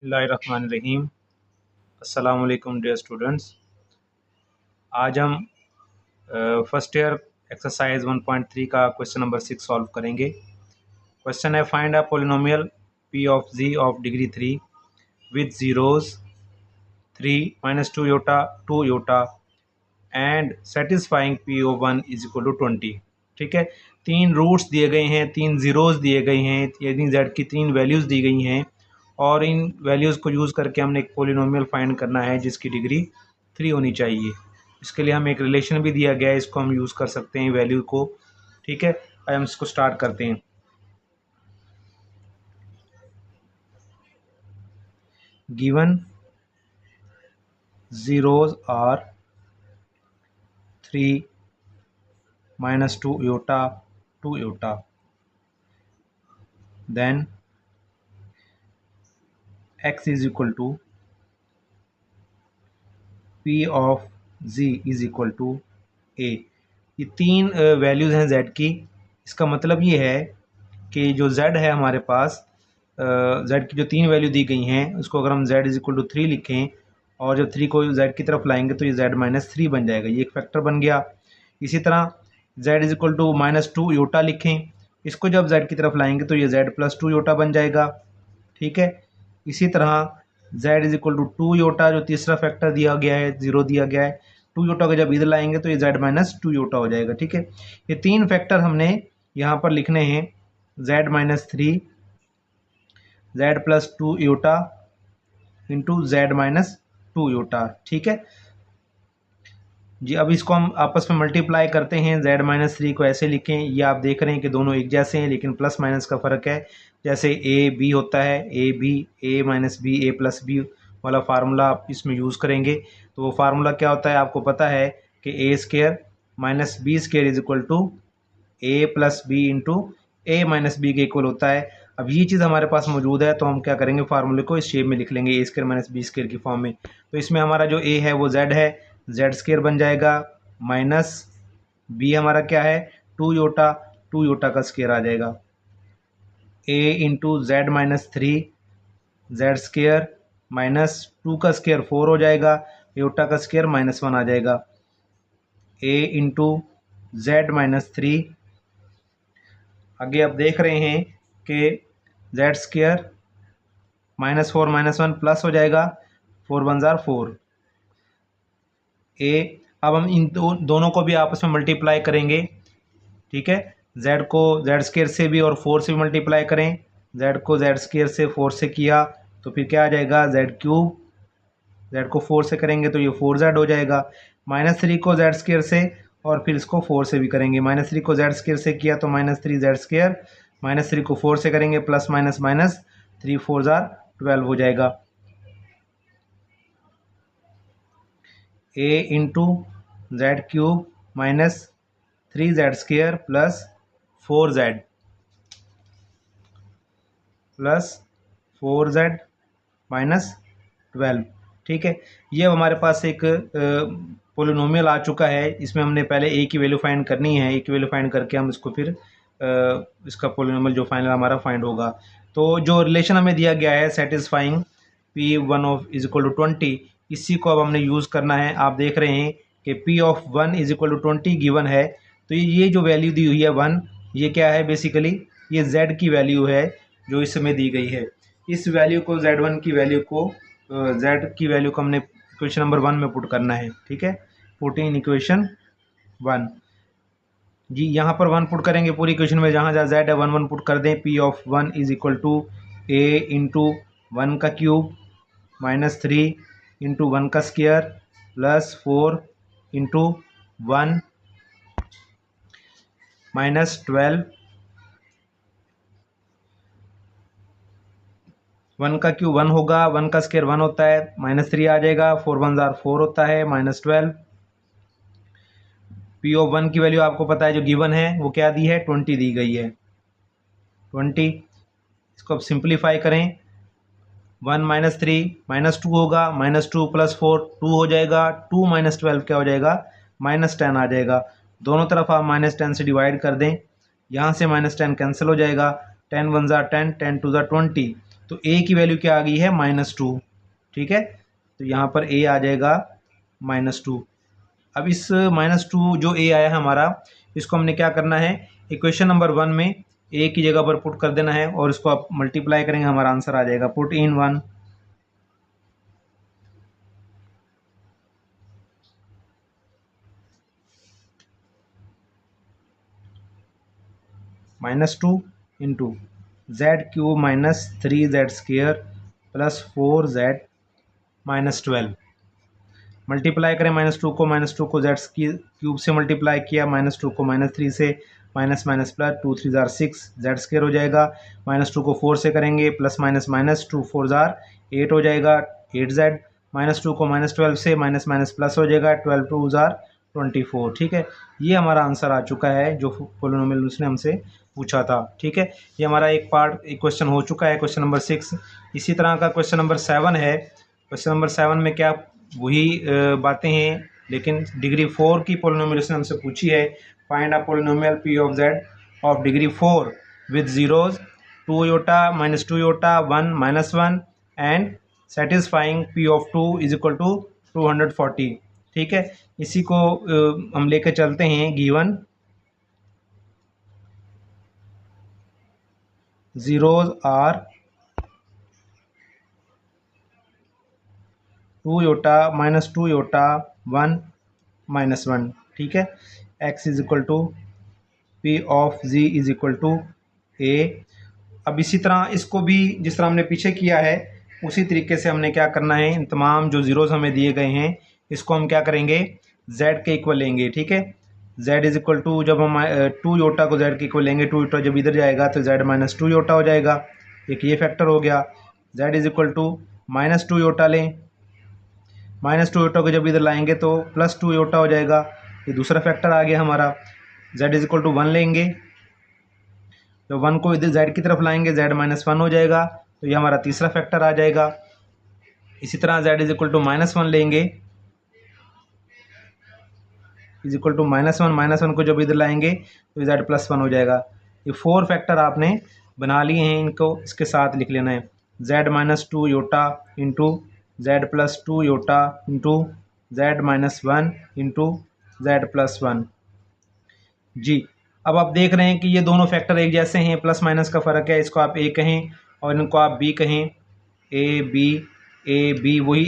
बिस्मिल्लाहिर्रहमानिर्रहीम। अस्सलाम वालेकुम डियर स्टूडेंट्स। आज हम फर्स्ट ईयर एक्सरसाइज 1.3 का क्वेश्चन नंबर 6 सॉल्व करेंगे। क्वेश्चन है find a polynomial p of z of degree 3 with zeros 3 -2 iota 2 iota and satisfying p of 1 is equal to 20। ठीक है, तीन रूट्स दिए गए हैं, तीन ज़ीरोज़ दिए गए हैं, यानी जेड की तीन वैल्यूज़ दी गई हैं और इन वैल्यूज़ को यूज़ करके हमने एक पोलिनोमियल फाइंड करना है जिसकी डिग्री 3 होनी चाहिए। इसके लिए हमें एक रिलेशन भी दिया गया है, इसको हम यूज़ कर सकते हैं वैल्यू को। ठीक है, अब हम इसको स्टार्ट करते हैं। Given zeros are 3 -2 iota 2 iota, then x is equal to p of z is equal to a। ये तीन वैल्यूज़ हैं z की। इसका मतलब ये है कि जो z है हमारे पास, z की जो तीन वैल्यू दी गई हैं उसको अगर हम z इज इक्वल टू 3 लिखें और जब 3 को z की तरफ लाएंगे तो ये z -3 बन जाएगा, ये एक फैक्टर बन गया। इसी तरह z is equal to -2 iota लिखें, इसको जब z की तरफ लाएंगे तो ये z +2 योटा बन जाएगा। ठीक है, इसी तरह z is equal to 2 iota, जो तीसरा फैक्टर दिया गया है, ज़ीरो दिया गया है, 2 योटा को जब इधर लाएंगे तो ये z -2 योटा हो जाएगा। ठीक है, ये तीन फैक्टर हमने यहाँ पर लिखने हैं, z -3, z +2 iota into z -2 iota. ठीक है जी, अब इसको हम आपस में मल्टीप्लाई करते हैं। z -3 को ऐसे लिखें, ये आप देख रहे हैं कि दोनों एक जैसे हैं लेकिन प्लस माइनस का फ़र्क है। जैसे ए बी होता है, A B, A minus B, A plus B वाला फार्मूला आप इसमें यूज़ करेंगे। तो वो फार्मूला क्या होता है आपको पता है कि A square minus B square is equal to A plus B into A minus B के इक्वल होता है। अब ये चीज़ हमारे पास मौजूद है तो हम क्या करेंगे, फार्मूले को इस शेप में लिख लेंगे, ए स्क्वायर माइनस बी स्क्वायर की फॉर्म में। तो इसमें हमारा जो ए है वो जेड है, जेड स्क्वायर बन जाएगा, माइनस बी हमारा क्या है 2 योटा, 2 योटा का स्क्वायर आ जाएगा, A into Z -3, Z square minus 2 का स्क्वायर 4 हो जाएगा, योटा का स्क्वायर -1 आ जाएगा, ए इंटू जेड -3। आगे आप देख रहे हैं कि जेड स्क्वायर -4 -1 प्लस हो जाएगा, 4 1 ज़ार 4 ए। अब हम इन दोनों को भी आपस में मल्टीप्लाई करेंगे। ठीक है, z को जेड स्क्वायर से भी और 4 से भी मल्टीप्लाई करें। z को जेड स्क्वायर से 4 से किया तो फिर क्या आ जाएगा, z क्यूब, z को 4 से करेंगे तो ये 4z हो जाएगा। -3 को जेड स्क्वायर से और फिर इसको 4 से भी करेंगे, -3 को जेड स्क्वायर से किया तो -3 जेड स्क्वायर, -3 को 4 से करेंगे प्लस माइनस माइनस, 3 4 ज़ार 12 हो जाएगा, a into Z cube minus 3z square plus 4z plus 4z minus 12। ठीक है, ये हमारे पास एक पोलिनोमियल आ चुका है। इसमें हमने पहले a की वैल्यू फाइंड करनी है, a की वैल्यू फाइंड करके हम इसको फिर इसका पोलिनोमियल जो फाइनल हमारा फाइंड होगा। तो जो रिलेशन हमें दिया गया है satisfying p1 of is equal to 20, इसी को अब हमने यूज़ करना है। आप देख रहे हैं कि p of 1 is equal to 20 given है, तो ये जो वैल्यू दी हुई है 1, ये क्या है बेसिकली, ये z की वैल्यू है जो इसमें दी गई है। इस वैल्यू को z1 की वैल्यू को z की वैल्यू को हमने इक्वेशन नंबर 1 में पुट करना है। ठीक है, पुट इन इक्वेशन 1 जी, यहाँ पर 1 पुट करेंगे पूरी इक्वेशन में, जहाँ जहाँ z है 1 1 पुट कर दें। p of 1 is equal to a into 1 का क्यूब -3 इंटू 1 का स्क्वायर प्लस 4 इंटू 1 -12, 1 का क्यूब 1 होगा, 1 का स्क्वायर 1 होता है, -3 आ जाएगा, 4 1 ज़ार 4 होता है, -12। पी ऑफ 1 की वैल्यू आपको पता है जो गिवन है वो क्या दी है, 20 दी गई है, 20। इसको अब सिंप्लीफाई करें, 1 -3 -2 होगा, -2 + 4 2 हो जाएगा, 2 -12 क्या हो जाएगा, -10 आ जाएगा। दोनों तरफ आप -10 से डिवाइड कर दें, यहाँ से -10 कैंसिल हो जाएगा, 10 1 ज़ार 10, 10 2 ज़ार 20, तो a की वैल्यू क्या आ गई है -2, ठीक है। तो यहाँ पर a आ जाएगा -2। अब इस -2 जो a आया है हमारा, इसको हमने क्या करना है, इक्वेशन नंबर 1 में a की जगह पर पुट कर देना है और इसको आप मल्टीप्लाई करेंगे, हमारा आंसर आ जाएगा। Put in 1 -2 into z³ - 3z² + 4z - 12। Multiply करें -2 को z³ से मल्टीप्लाई किया, -2 को -3 से, minus minus plus, 2 3 jar 6, z² हो जाएगा। -2 को 4 से करेंगे, प्लस माइनस माइनस, 2 4 जार 8 हो जाएगा, 8z। -2 को -12 से, माइनस माइनस प्लस हो जाएगा, 12 2 जार 24, ठीक है। ये हमारा आंसर आ चुका है जो पोलिनोमियल उसने हमसे पूछा था, ठीक है। ये हमारा एक क्वेश्चन हो चुका है, क्वेश्चन नंबर 6। इसी तरह का क्वेश्चन नंबर 7 है। क्वेश्चन नंबर 7 में क्या वही बातें हैं, लेकिन डिग्री 4 की पोलिनोमियल उसने हमसे पूछी है। Find a polynomial p of z of degree 4 with zeros 2 iota, -2 iota, 1 -1 and satisfying p of 2 is equal to 240, ठीक है। इसी को हम लेके चलते हैं। Given zeros are 2 iota, -2 iota, 1 -1, ठीक है। x is equal to p of z is equal to a। अब इसी तरह इसको भी जिस तरह हमने पीछे किया है उसी तरीके से हमने क्या करना है, इन तमाम जो ज़ीरोज़ हमें दिए गए हैं इसको हम क्या करेंगे, z के इक्वल लेंगे, ठीक है। z इज इक्वल टू, जब हम 2 योटा को z के इक्वल लेंगे, 2 योटा जब इधर जाएगा तो z -2 योटा हो जाएगा, एक ये फैक्टर हो गया। z is equal to -2 iota लें, -2 योटा को जब इधर लाएंगे तो +2 योटा हो जाएगा, ये दूसरा फैक्टर आ गया हमारा। z इज इक्वल टू 1 लेंगे, तो 1 को इधर z की तरफ लाएंगे, z -1 हो जाएगा, तो ये हमारा तीसरा फैक्टर आ जाएगा। इसी तरह z इज इक्वल टू -1 लेंगे, इज इक्वल टू -1 को जब इधर लाएंगे तो z +1 हो जाएगा। ये 4 फैक्टर आपने बना लिए हैं, इनको इसके साथ लिख लेना है। z -2 iota into z +2 iota into z -1 into z +1। जी, अब आप देख रहे हैं कि ये दोनों फैक्टर एक जैसे हैं, प्लस माइनस का फ़र्क है। इसको आप a कहें और इनको आप b कहें, a b, वही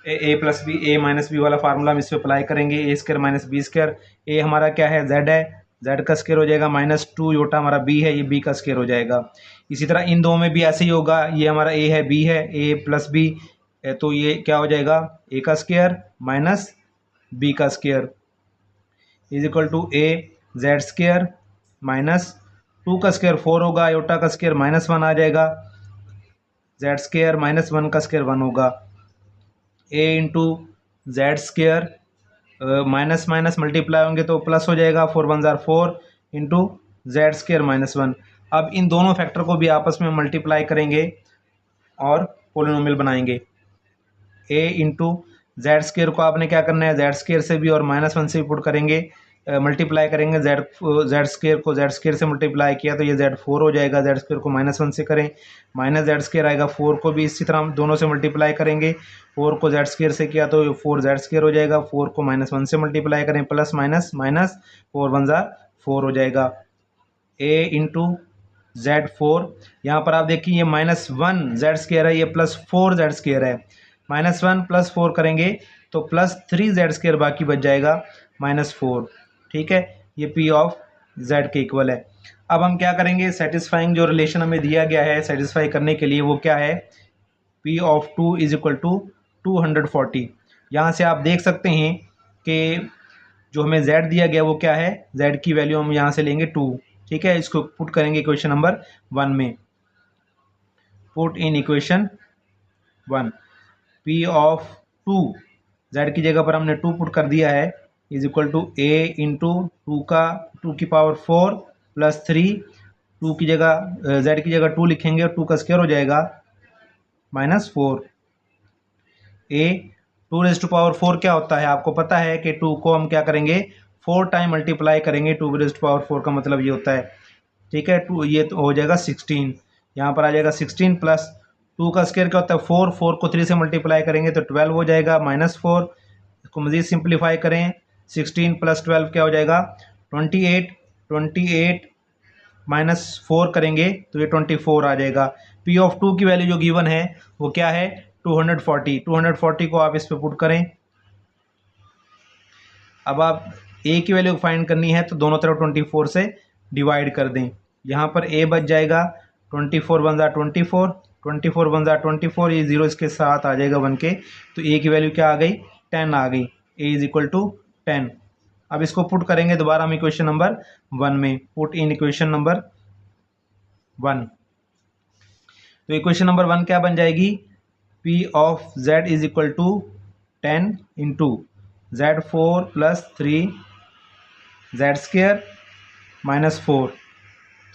a plus b, a minus B वाला फार्मूला हम इस पर अप्लाई करेंगे। a² - b², a हमारा क्या है, z है, z का स्क्वायर हो जाएगा, -2 योटा हमारा b है, ये b का स्क्वायर हो जाएगा। इसी तरह इन दो में भी ऐसे ही होगा, ये हमारा a है, b है, a प्लस b, तो ये क्या हो जाएगा, a का स्क्वायर माइनस b का square is equal to a z² -2 का स्क्वायर 4 होगा, योटा का स्क्वायर -1 आ जाएगा, z² -1 का स्क्वायर 1 होगा, a into z² minus minus multiply होंगे तो प्लस हो जाएगा, 4 1 जार 4 इंटू z² -1। अब इन दोनों फैक्टर को भी आपस में मल्टीप्लाई करेंगे और पोलिनोमियल बनाएंगे। a इंटू z² को आपने क्या करना है, z² से भी और -1 से भी पुट करेंगे, मल्टीप्लाई करेंगे। z² को z² से मल्टीप्लाई किया तो ये z4 हो जाएगा, z² को -1 से करें, माइनस z² आएगा, 4 को भी इसी तरह दोनों से मल्टीप्लाई करेंगे, 4 को z² से किया तो 4z² हो जाएगा, 4 को -1 से मल्टीप्लाई करें, प्लस माइनस माइनस, 4 1 जार 4 हो जाएगा। a इंटू z4, यहाँ पर आप देखिए ये -1 z² है, ये +4 z² है, -1 + 4 करेंगे तो +3 z² बाकी बच जाएगा -4, ठीक है। ये p ऑफ z के इक्वल है। अब हम क्या करेंगे, सेटिस्फाइंग जो रिलेशन हमें दिया गया है सेटिस्फाई करने के लिए, वो क्या है, p of 2 is equal to 240। यहाँ से आप देख सकते हैं कि जो हमें z दिया गया वो क्या है, z की वैल्यू हम यहाँ से लेंगे 2, ठीक है। इसको पुट करेंगे इक्वेशन नंबर 1 में, put in equation 1 p of 2, z की जगह पर हमने 2 पुट कर दिया है, is equal to a into 2 की पावर 4 + 3, 2 की जगह z की जगह 2 लिखेंगे और 2 का स्क्वायर हो जाएगा -4। a 2⁴ क्या होता है, आपको पता है कि 2 को हम क्या करेंगे, 4 टाइम मल्टीप्लाई करेंगे, 2⁴ का मतलब ये होता है, ठीक है। 2 ये तो हो जाएगा 16, यहाँ पर आ जाएगा 16 प्लस 2 का स्क्वायर क्या होता है 4, 4 को 3 से मल्टीप्लाई करेंगे तो 12 हो जाएगा -4। इसको मज़ीद सिंप्लीफाई करें, 16 प्लस 12 क्या हो जाएगा 28, 28 -4 करेंगे तो ये 24 आ जाएगा। P ऑफ 2 की वैल्यू जो गिवन है वो क्या है 240, 240 को आप इस पे पुट करें। अब आप A की वैल्यू फाइंड करनी है तो दोनों तरफ 24 से डिवाइड कर दें। यहाँ पर A बच जाएगा 24 बन जा 24, 24 बन जा 24, ये 0 इसके साथ आ जाएगा 1 के, तो A की वैल्यू क्या आ गई 10 आ गई। A is equal to 10। अब इसको पुट करेंगे दोबारा हम इक्वेशन नंबर 1 में, पुट इन इक्वेशन नंबर 1। तो इक्वेशन नंबर 1 क्या बन जाएगी P of Z is equal to 10 into Z4 plus 3 Z square -4।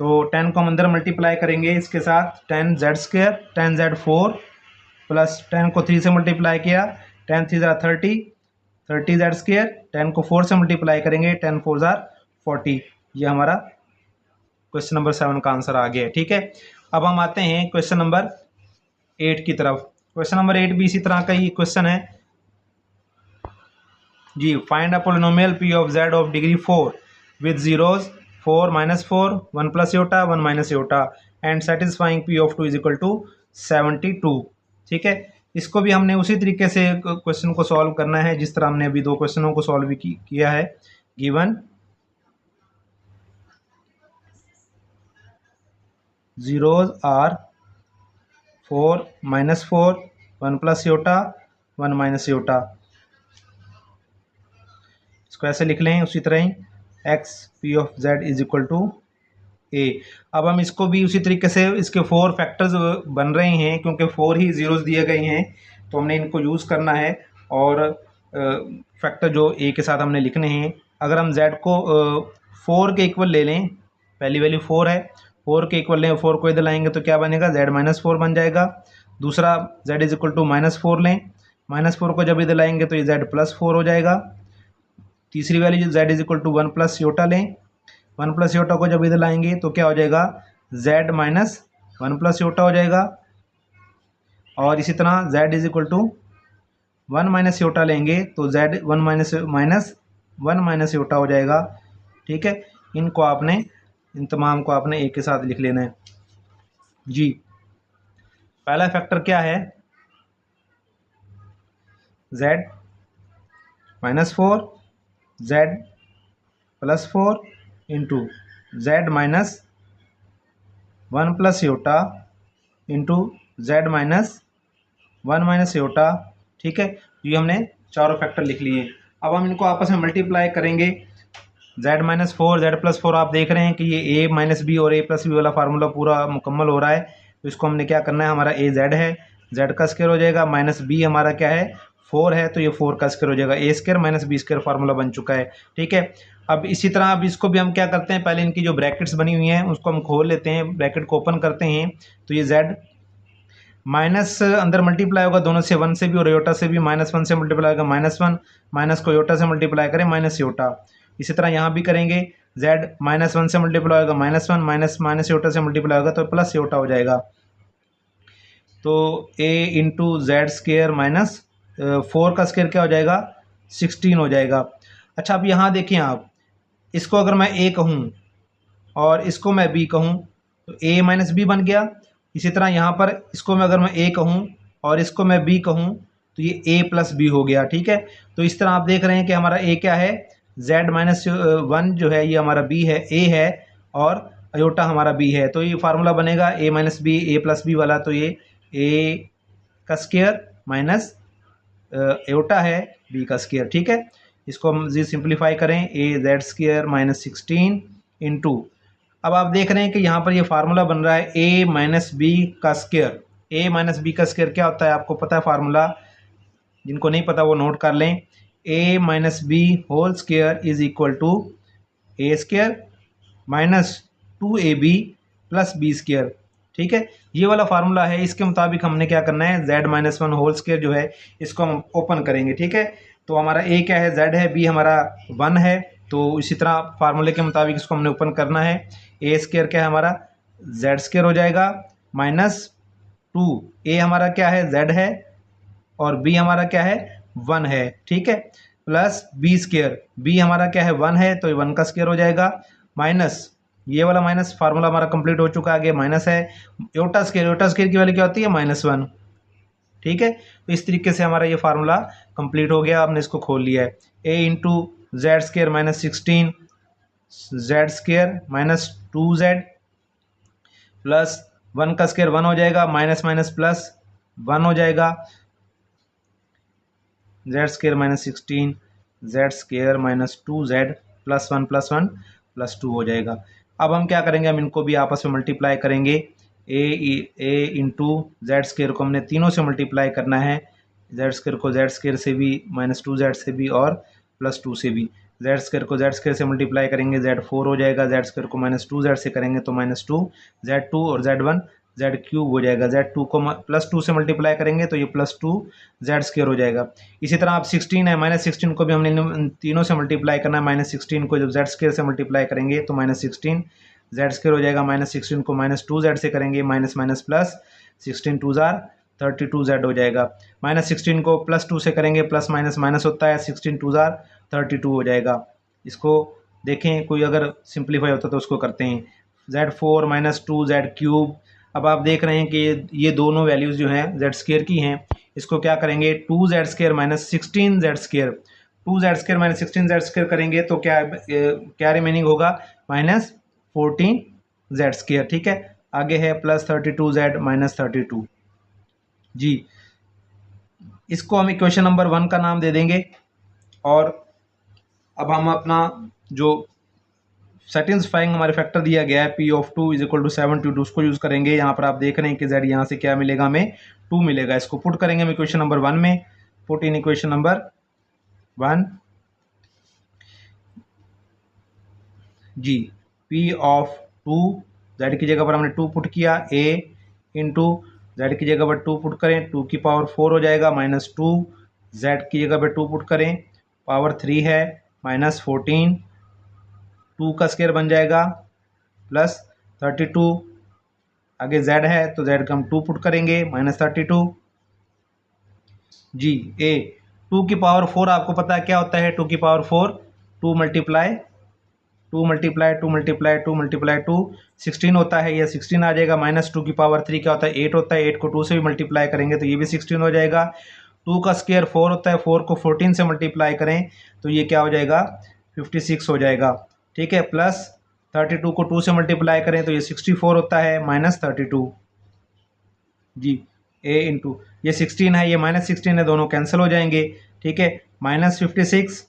तो 10 को हम अंदर मल्टीप्लाई करेंगे इसके साथ 10 Z स्क्वायर 10 Z4 प्लस 10 को 3 से मल्टीप्लाई किया 10 3 ज़ा 30, 30 Z स्क्वायर 10 को 4 से मल्टीप्लाई करेंगे 10 4 ज़ा 40। ये हमारा क्वेश्चन नंबर 7 का आंसर आ गया है। ठीक है, अब हम आते हैं क्वेश्चन नंबर 8 की तरफ। क्वेश्चन नंबर 8 भी इसी तरह का ही क्वेश्चन है जी। Find a polynomial P of Z of degree 4 with zeros 4 -4 1 plus iota 1 minus iota and satisfying P of 2 is equal to 72। ठीक है, इसको भी हमने उसी तरीके से क्वेश्चन को सॉल्व करना है जिस तरह हमने अभी दो क्वेश्चनों को सॉल्व भी किया है। Given zeros are 4 -4 1 plus iota 1 minus iota, इसको ऐसे लिख लें उसी तरह ही x P of Z is equal to A। अब हम इसको भी उसी तरीके से इसके 4 फैक्टर्स बन रहे हैं क्योंकि 4 ही जीरोस दिए गए हैं तो हमने इनको यूज़ करना है और फैक्टर जो A के साथ हमने लिखने हैं। अगर हम Z को 4 के इक्वल ले लें, पहली वैल्यू 4 है, 4 के इक्वल लें, 4 को इधर लाएंगे तो क्या बनेगा Z -4 बन जाएगा। दूसरा Z इज इक्वल टू -4 लें, -4 को जब इधर लाएंगे तो ये Z +4 हो जाएगा। तीसरी value Z is equal to 1 plus iota लें, 1 प्लस योटा को जब इधर लाएंगे तो क्या हो जाएगा Z माइनस 1 प्लस योटा हो जाएगा। और इसी तरह Z is equal to 1 minus iota लेंगे तो Z 1 माइनस योटा हो जाएगा। ठीक है, इनको आपने इन तमाम को आपने एक के साथ लिख लेना है जी। पहला फैक्टर क्या है Z -4 Z +4 into Z minus 1 plus iota into Z minus 1 minus iota. ठीक है, ये हमने चारों फैक्टर लिख लिए। अब हम इनको आपस में मल्टीप्लाई करेंगे। Z -4 Z +4 आप देख रहे हैं कि ये A - B और A + B वाला फार्मूला पूरा मुकम्मल हो रहा है। तो इसको हमने क्या करना है, हमारा A Z है, Z का स्क्वायर हो जाएगा, -B हमारा क्या है 4 है तो ये 4 का स्क्वायर हो जाएगा, A square -B square formula बन चुका है। ठीक है, अब इसी तरह अब इसको भी हम क्या करते हैं, पहले इनकी जो ब्रैकेट्स बनी हुई हैं उसको हम खोल लेते हैं, ब्रैकेट को ओपन करते हैं तो ये Z माइनस अंदर मल्टीप्लाई होगा दोनों से, 1 से भी और योटा से भी, -1 से मल्टीप्लाई होगा -1, माइनस को योटा से मल्टीप्लाई करें माइनस योटा। इसी तरह यहाँ भी करेंगे, Z -1 से मल्टीप्लाई होगा -1, माइनस योटा से मल्टीप्लाई होगा तो प्लस योटा हो जाएगा। तो A into Z square minus 4 का स्क्वायर क्या हो जाएगा 16 हो जाएगा। अच्छा, अब यहाँ देखिए आप, इसको अगर मैं A कहूँ और इसको मैं B कहूँ तो A - B बन गया। इसी तरह यहाँ पर इसको मैं अगर मैं A कहूँ और इसको मैं B कहूँ तो ये A + B हो गया। ठीक है, तो इस तरह आप देख रहे हैं कि हमारा A क्या है Z -1 जो है ये हमारा B है, A है और अयोटा हमारा B है। तो ये फार्मूला बनेगा A - B A + B वाला, तो ये A का स्क्वायर माइनस अयोटा है B का स्क्वायर। ठीक है, इसको हम जी सिंप्लीफाई करें, AZ स्क्वायर -16 इंटू, अब आप देख रहे हैं कि यहाँ पर ये फार्मूला बन रहा है A - B का स्क्वायर। A - B का स्क्वायर क्या होता है आपको पता है फार्मूला, जिनको नहीं पता वो नोट कर लें। A - B whole square is equal to A square -2AB + B square. ठीक है, ये वाला फार्मूला है, इसके मुताबिक हमने क्या करना है, Z -1 होल स्क्वायर जो है इसको हम ओपन करेंगे। ठीक है, तो हमारा A क्या है Z है, B हमारा 1 है, तो इसी तरह फार्मूले के मुताबिक इसको हमने ओपन करना है। A स्क्वायर क्या है हमारा Z स्क्वायर हो जाएगा -2। ए हमारा क्या है, z है, और b हमारा क्या है, 1 है, ठीक है, प्लस b स्क्वायर, b हमारा क्या है, 1 है, तो 1 का स्क्वायर हो जाएगा, माइनस ये वाला माइनस, फार्मूला हमारा कंप्लीट हो चुका है, आगे माइनस है, योटा स्क्वायर की वैल्यू क्या होती है, -1, ठीक है। तो इस तरीके से हमारा ये फार्मूला कंप्लीट हो गया, हमने इसको खोल लिया है। a into Z square -16 Z square -2z plus 1 का स्क्वायर 1 हो जाएगा, माइनस माइनस प्लस 1 हो जाएगा, Z square -16 Z square -2z plus 1 plus 2 हो जाएगा। अब हम क्या करेंगे, हम इनको भी आपस में मल्टीप्लाई करेंगे। ए इंटू जेड स्क्वायर को हमने तीनों से मल्टीप्लाई करना है, जेड स्क्वायर को जेड स्क्वायर से भी, -2z से भी और +2 से भी। जेड स्क्वायर को जेड स्क्वायर से मल्टीप्लाई करेंगे, z4 हो जाएगा, जेड स्क्वायर को -2z से करेंगे तो -2, z2 और z1 जेड क्यूब हो जाएगा, z2 को +2 से मल्टीप्लाई करेंगे तो ये +2 जेड स्क्वायर हो जाएगा। इसी तरह आप 16 है, -16 को भी हमने तीनों से मल्टीप्लाई करना है, -16 को जब जेड स्क्वायर से मल्टीप्लाई करेंगे तो -16 जेड स्क्वायर हो जाएगा, -16 को -2z से करेंगे, minus minus plus 16 2 jar 32z हो जाएगा, -16 को +2 से करेंगे, प्लस माइनस माइनस होता है, 16 2 जार 32 हो जाएगा। इसको देखें, कोई अगर सिंप्लीफाई होता तो उसको करते हैं, z4 -2 जेड क्यूब। अब आप देख रहे हैं कि ये दोनों वैल्यूज़ जो हैं जेड स्क्वायर की हैं, इसको क्या करेंगे, 2z square -16 Z square, 2z square -16 Z square करेंगे तो क्या रिमेनिंग होगा, -14 जेड स्क्वायर, ठीक है। आगे है +32z -32 जी। इसको हम इक्वेशन नंबर 1 का नाम दे देंगे। और अब हम अपना जो सेटिस्फाइंग हमारे फैक्टर दिया गया है P ऑफ 2 = 72, उसको यूज़ करेंगे। यहाँ पर आप देख रहे हैं कि z यहाँ से क्या मिलेगा, हमें 2 मिलेगा। इसको पुट करेंगे हम इक्वेशन नंबर 1 में, पुट इन इक्वेशन नंबर 1 जी। P ऑफ 2, z की जगह पर हमने 2 पुट किया, a इंटू जेड की जगह पर 2 पुट करें, 2 की पावर 4 हो जाएगा, -2 z की जगह पर 2 पुट करें, पावर 3 है, -14 2 का स्क्वायर बन जाएगा, +32 आगे z है तो z का हम 2 पुट करेंगे, -32 जी। a 2 की पावर 4 आपको पता है क्या होता है, 2 की पावर 4 2 मल्टीप्लाई 2 16 होता है, यह 16 आ जाएगा, -2 की पावर 3 क्या होता है, 8 होता है, 8 को 2 से भी मल्टीप्लाई करेंगे तो ये भी 16 हो जाएगा। 2 का स्क्वायर 4 होता है, 4 को 14 से मल्टीप्लाई करें तो ये क्या हो जाएगा, 56 हो जाएगा, ठीक है। प्लस 32 को 2 से मल्टीप्लाई करें तो ये 64 होता है, -32 जी। a इंटू ये 16 है, ये -16 है, दोनों कैंसिल हो जाएंगे, ठीक है। -56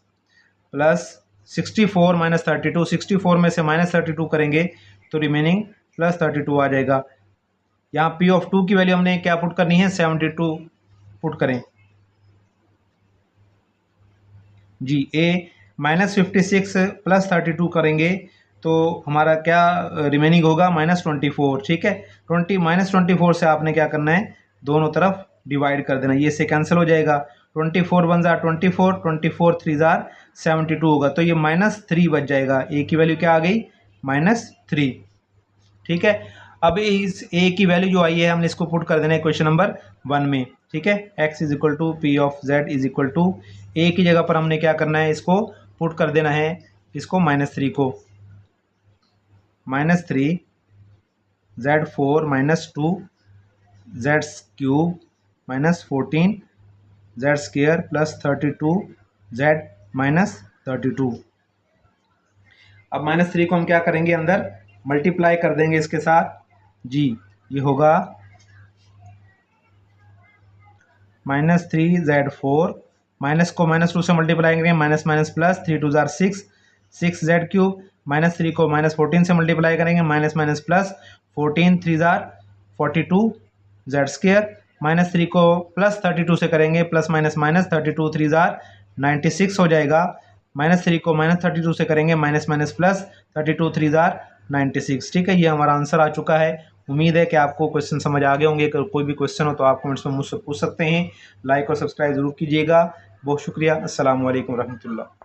प्लस 64 -32, 64 में से -32 करेंगे तो रिमेनिंग +32 आ जाएगा। यहाँ P ऑफ 2 की वैल्यू हमने क्या पुट करनी है, 72 पुट करें जी। a -56 प्लस 32 करेंगे तो हमारा क्या रिमेनिंग होगा, -24, ठीक है। -24 से आपने क्या करना है, दोनों तरफ डिवाइड कर देना, ये से कैंसिल हो जाएगा, 24 1 जार 24, 24 3 जार 72 होगा, तो ये -3 बच जाएगा। a की वैल्यू क्या आ गई, -3, ठीक है। अब इस a की वैल्यू जो आई है हमने इसको पुट कर देना है क्वेश्चन नंबर 1 में, ठीक है। x = P of z = a की जगह पर हमने क्या करना है, इसको पुट कर देना है, इसको -3 को, -3 z4 -2 z cube -14 z square plus 32 z -32। अब -3 को हम क्या करेंगे, अंदर मल्टीप्लाई कर देंगे इसके साथ जी। ये होगा -3 z4, माइनस को -2 से मल्टीप्लाई करेंगे, minus minus plus 3 2 jar 6 z cube, -3 को -14 से मल्टीप्लाई करेंगे, minus minus plus 14 3 jar 42 z square, -3 को +32 से करेंगे, प्लस माइनस माइनस 32 3 जार 96 हो जाएगा, -3 को -32 से करेंगे, माइनस माइनस प्लस 32 3 जार 96, ठीक है। ये हमारा आंसर आ चुका है। उम्मीद है कि आपको क्वेश्चन समझ आ गए होंगे। अगर कोई भी क्वेश्चन हो तो आप कमेंट्स में मुझसे पूछ सकते हैं। लाइक और सब्सक्राइब जरूर कीजिएगा। बहुत शुक्रिया। अस्सलाम वालेकुम रहमतुल्लाह।